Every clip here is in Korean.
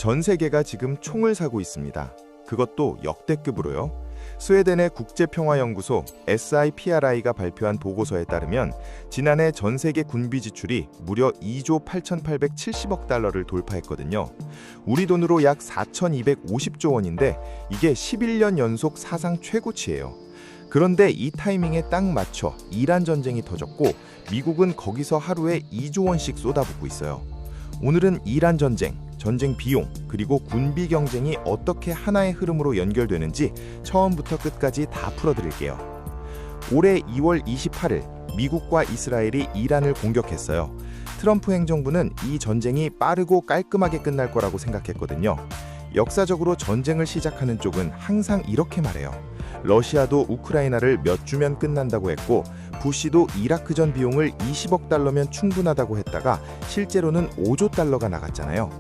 전 세계가 지금 총을 사고 있습니다. 그것도 역대급으로요. 스웨덴의 국제평화연구소 SIPRI가 발표한 보고서에 따르면 지난해 전 세계 군비 지출이 무려 2조 8,870억 달러를 돌파했거든요. 우리 돈으로 약 4,250조 원인데 이게 11년 연속 사상 최고치예요. 그런데 이 타이밍에 딱 맞춰 이란 전쟁이 터졌고 미국은 거기서 하루에 2조 원씩 쏟아붓고 있어요. 오늘은 이란 전쟁 비용, 그리고 군비 경쟁이 어떻게 하나의 흐름으로 연결되는지 처음부터 끝까지 다 풀어드릴게요. 올해 2월 28일 미국과 이스라엘이 이란을 공격했어요. 트럼프 행정부는 이 전쟁이 빠르고 깔끔하게 끝날 거라고 생각했거든요. 역사적으로 전쟁을 시작하는 쪽은 항상 이렇게 말해요. 러시아도 우크라이나를 몇 주면 끝난다고 했고 부시도 이라크전 비용을 20억 달러면 충분하다고 했다가 실제로는 5조 달러가 나갔잖아요.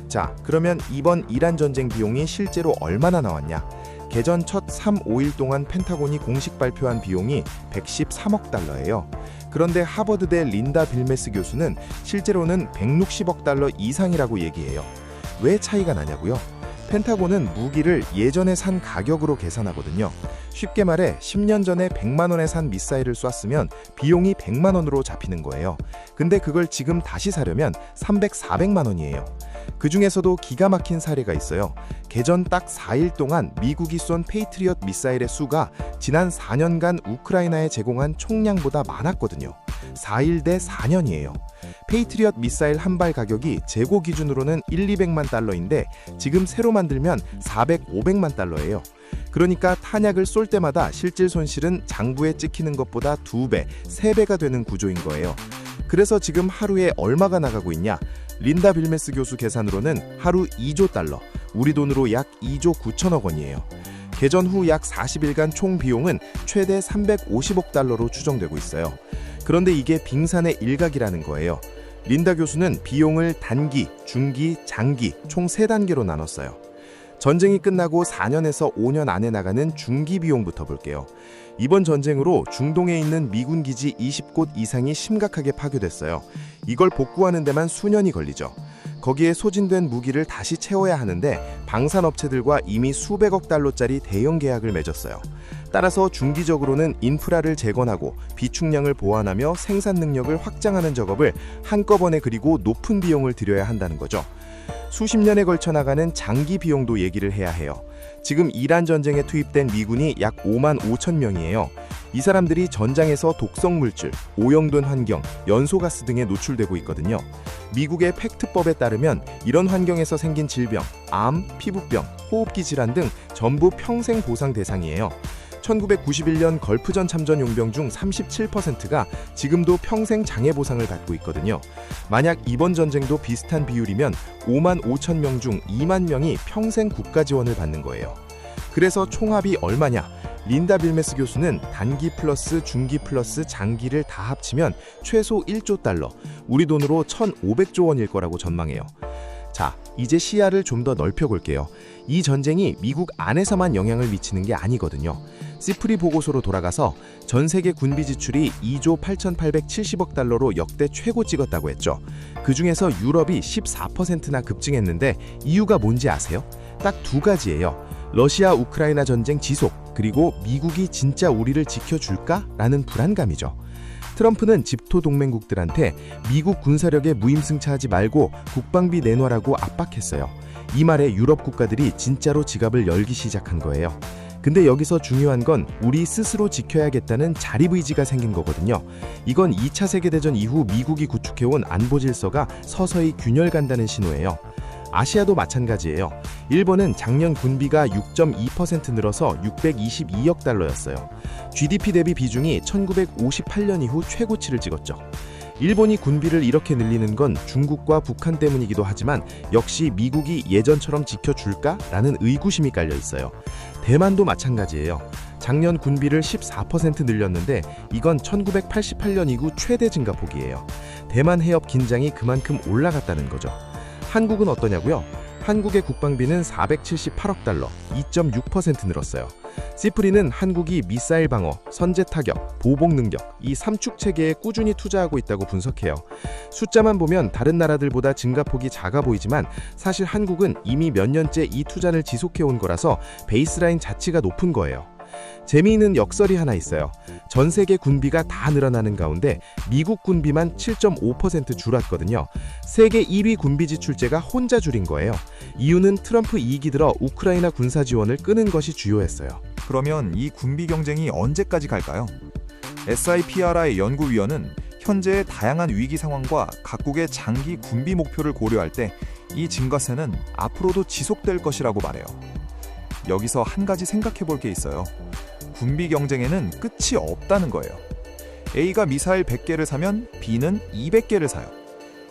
자, 그러면 이번 이란 전쟁 비용이 실제로 얼마나 나왔냐? 개전 첫 3, 5일 동안 펜타곤이 공식 발표한 비용이 113억 달러예요. 그런데 하버드대 린다 빌메스 교수는 실제로는 160억 달러 이상이라고 얘기해요. 왜 차이가 나냐고요? 펜타곤은 무기를 예전에 산 가격으로 계산하거든요. 쉽게 말해 10년 전에 100만 원에 산 미사일을 쐈으면 비용이 100만 원으로 잡히는 거예요. 근데 그걸 지금 다시 사려면 300, 400만 원이에요. 그 중에서도 기가 막힌 사례가 있어요. 개전 딱 4일 동안 미국이 쏜 페이트리엇 미사일의 수가 지난 4년간 우크라이나에 제공한 총량보다 많았거든요. 4일 대 4년이에요. 페이트리엇 미사일 한 발 가격이 재고 기준으로는 200만 달러인데 지금 새로 만들면 400, 500만 달러예요. 그러니까 탄약을 쏠 때마다 실질 손실은 장부에 찍히는 것보다 2배, 3배가 되는 구조인 거예요. 그래서 지금 하루에 얼마가 나가고 있냐? 린다 빌메스 교수 계산으로는 하루 2조 달러, 우리 돈으로 약 2조 9천억 원이에요. 개전 후 약 40일간 총 비용은 최대 350억 달러로 추정되고 있어요. 그런데 이게 빙산의 일각이라는 거예요. 린다 교수는 비용을 단기, 중기, 장기 총 3단계로 나눴어요. 전쟁이 끝나고 4년에서 5년 안에 나가는 중기 비용부터 볼게요. 이번 전쟁으로 중동에 있는 미군 기지 20곳 이상이 심각하게 파괴됐어요. 이걸 복구하는 데만 수년이 걸리죠. 거기에 소진된 무기를 다시 채워야 하는데 방산업체들과 이미 수백억 달러짜리 대형 계약을 맺었어요. 따라서 중기적으로는 인프라를 재건하고 비축량을 보완하며 생산 능력을 확장하는 작업을 한꺼번에 그리고 높은 비용을 들여야 한다는 거죠. 수십 년에 걸쳐 나가는 장기 비용도 얘기를 해야 해요. 지금 이란 전쟁에 투입된 미군이 약 5만 5천 명이에요. 이 사람들이 전장에서 독성 물질, 오염된 환경, 연소가스 등에 노출되고 있거든요. 미국의 팩트법에 따르면 이런 환경에서 생긴 질병, 암, 피부병, 호흡기 질환 등 전부 평생 보상 대상이에요. 1991년 걸프전 참전 용병 중 37%가 지금도 평생 장애 보상을 받고 있거든요. 만약 이번 전쟁도 비슷한 비율이면 5만 5천 명 중 2만 명이 평생 국가 지원을 받는 거예요. 그래서 총합이 얼마냐? 린다 빌메스 교수는 단기 플러스 중기 플러스 장기를 다 합치면 최소 1조 달러, 우리 돈으로 1,500조 원일 거라고 전망해요. 자, 이제 시야를 좀 더 넓혀볼게요. 이 전쟁이 미국 안에서만 영향을 미치는 게 아니거든요. 시프리 보고서로 돌아가서 전 세계 군비 지출이 2조 8,870억 달러로 역대 최고 찍었다고 했죠. 그 중에서 유럽이 14%나 급증했는데 이유가 뭔지 아세요? 딱 2가지예요. 러시아 우크라이나 전쟁 지속, 그리고 미국이 진짜 우리를 지켜줄까? 라는 불안감이죠. 트럼프는 집토 동맹국들한테 미국 군사력에 무임승차하지 말고 국방비 내놓으라고 압박했어요. 이 말에 유럽 국가들이 진짜로 지갑을 열기 시작한 거예요. 근데 여기서 중요한 건 우리 스스로 지켜야겠다는 자립의지가 생긴 거거든요. 이건 2차 세계대전 이후 미국이 구축해온 안보 질서가 서서히 균열간다는 신호예요. 아시아도 마찬가지예요. 일본은 작년 군비가 6.2% 늘어서 622억 달러였어요. GDP 대비 비중이 1958년 이후 최고치를 찍었죠. 일본이 군비를 이렇게 늘리는 건 중국과 북한 때문이기도 하지만 역시 미국이 예전처럼 지켜줄까? 라는 의구심이 깔려 있어요. 대만도 마찬가지예요. 작년 군비를 14% 늘렸는데 이건 1988년 이후 최대 증가폭이에요. 대만 해협 긴장이 그만큼 올라갔다는 거죠. 한국은 어떠냐고요? 한국의 국방비는 478억 달러, 2.6% 늘었어요. 시프리는 한국이 미사일 방어, 선제 타격, 보복 능력, 이 3축 체계에 꾸준히 투자하고 있다고 분석해요. 숫자만 보면 다른 나라들보다 증가폭이 작아 보이지만 사실 한국은 이미 몇 년째 이 투자를 지속해온 거라서 베이스라인 자체가 높은 거예요. 재미있는 역설이 하나 있어요. 전 세계 군비가 다 늘어나는 가운데 미국 군비만 7.5% 줄었거든요. 세계 1위 군비 지출제가 혼자 줄인 거예요. 이유는 트럼프 2기 들어 우크라이나 군사 지원을 끄는 것이 주요했어요. 그러면 이 군비 경쟁이 언제까지 갈까요? SIPRI 연구위원은 현재의 다양한 위기 상황과 각국의 장기 군비 목표를 고려할 때 이 증가세는 앞으로도 지속될 것이라고 말해요. 여기서 한 가지 생각해 볼 게 있어요. 군비 경쟁에는 끝이 없다는 거예요. A가 미사일 100개를 사면 B는 200개를 사요.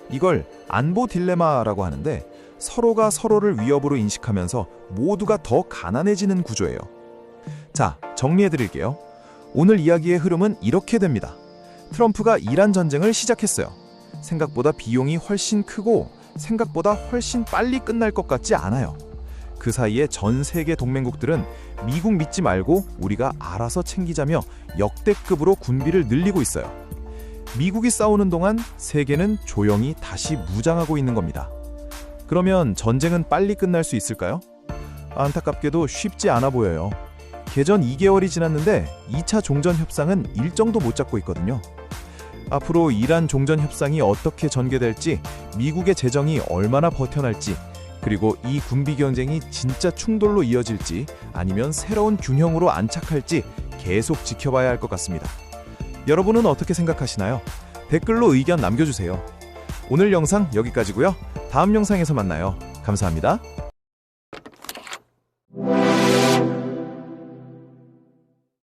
이걸 안보 딜레마라고 하는데 서로가 서로를 위협으로 인식하면서 모두가 더 가난해지는 구조예요. 자, 정리해 드릴게요. 오늘 이야기의 흐름은 이렇게 됩니다. 트럼프가 이란 전쟁을 시작했어요. 생각보다 비용이 훨씬 크고 생각보다 훨씬 빨리 끝날 것 같지 않아요. 그 사이에 전 세계 동맹국들은 미국 믿지 말고 우리가 알아서 챙기자며 역대급으로 군비를 늘리고 있어요. 미국이 싸우는 동안 세계는 조용히 다시 무장하고 있는 겁니다. 그러면 전쟁은 빨리 끝날 수 있을까요? 안타깝게도 쉽지 않아 보여요. 개전 2개월이 지났는데 2차 종전 협상은 일정도 못 잡고 있거든요. 앞으로 이란 종전 협상이 어떻게 전개될지, 미국의 재정이 얼마나 버텨날지, 그리고 이 군비 경쟁이 진짜 충돌로 이어질지 아니면 새로운 균형으로 안착할지 계속 지켜봐야 할 것 같습니다. 여러분은 어떻게 생각하시나요? 댓글로 의견 남겨주세요. 오늘 영상 여기까지고요. 다음 영상에서 만나요. 감사합니다.